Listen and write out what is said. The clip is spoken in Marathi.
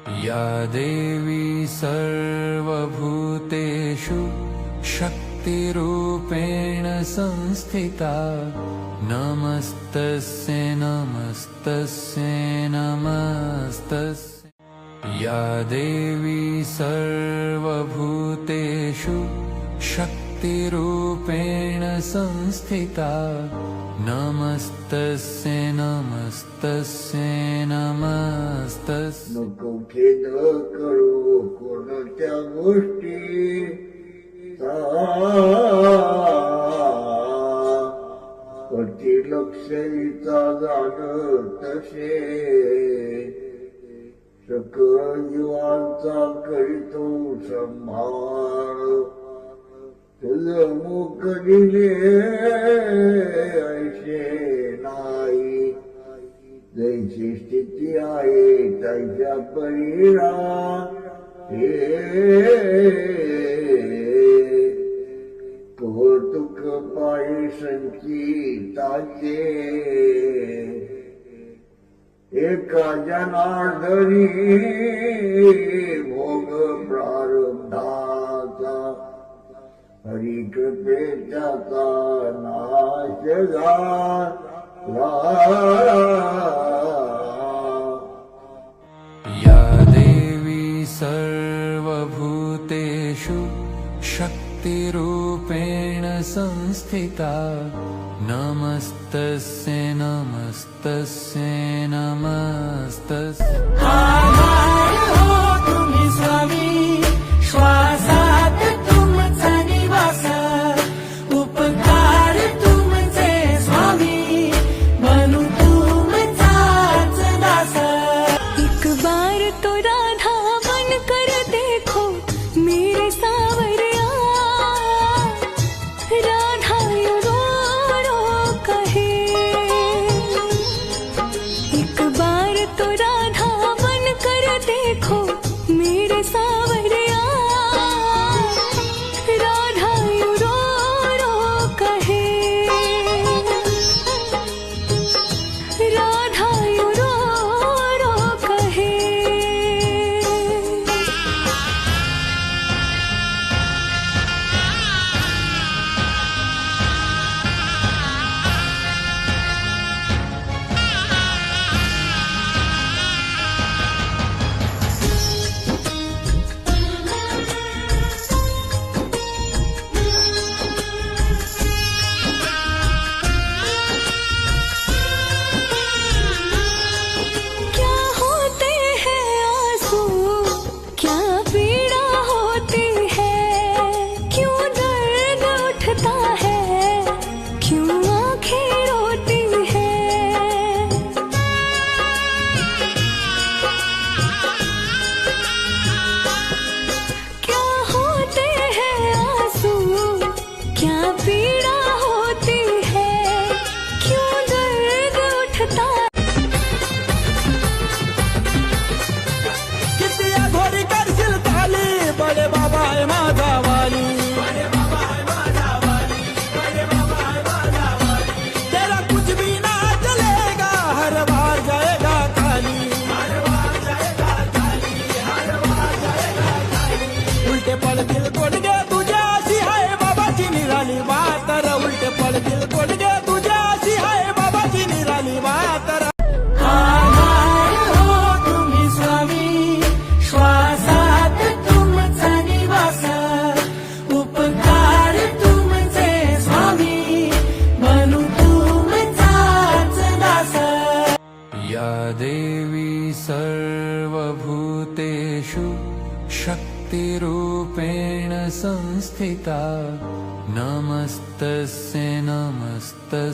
या देवी सर्वभूतेषु शक्तिरूपेण संस्थिता नमस्तस्यै नमस्तस्यै नमस्तस्यै। या देवी सर्वभूतेषु शक्तिरूपेण संस्थिता नमस्तस्यै नमस्तस्यै नमस्तस्यै। नको खेद करू कोणत्या गोष्टी पती लक्षईचा जाण तसे सकळ जीवांचा करीतो संभाळ तुझ मुख दिले ऐसे नाही जैसी स्थिती आहे त्याच्या परीरा कौतुक पायी संचिताचे एका जनार्दनी भोग प्रारब्धाचा हरिकृपेचा नाश झाला। या देवी सर्वभूतेषु शक्तिरूपेण संस्थिता नमस्तस्यै नमस्तस्यै नमस्तस्यै। आधार हो तुम्ही स्वामी, श्वासात तुमचा निवास, उपकार तुमचे स्वामी, बनू तुमचाच दास। एक बार तो राधा बन कर देखो मेरे सावरिया, राधा रो रो कहे। एक बार तो राधा बन कर देखो मेरे सावरिया, राधा रो रो कहे, राधा रो रो कहे। क्या होते हैं आंसू, क्या पीड़ा होती है, क्यों दर्द उठता है, क्यों आंखें रोती है। क्या होते हैं आंसू, क्या पीड़ा होती है, क्यों दर्द उठता है। किती घोरी करशील ताली, बडे बाबा आहे माझा वाली, तेरा कुछ भी ना चलेगा, हर बार जाएगा खाली। उलटे पडतील तोडगे तुझ्या अशी आहे बाबाची निराली वातर, उलटे पडतील तोडगे तुझ्या अशी आहे बाबाची निराली वातर। आधार हो तुम्ही स्वामी, श्वासात तुमचा निवास, उपकार तुमचे स्वामी, बनू तुमचाच दास। या देवी सर्वभूतेषु शक्तिरूपेण संस्थिता नमस्तस्यै नमस्तस्यै।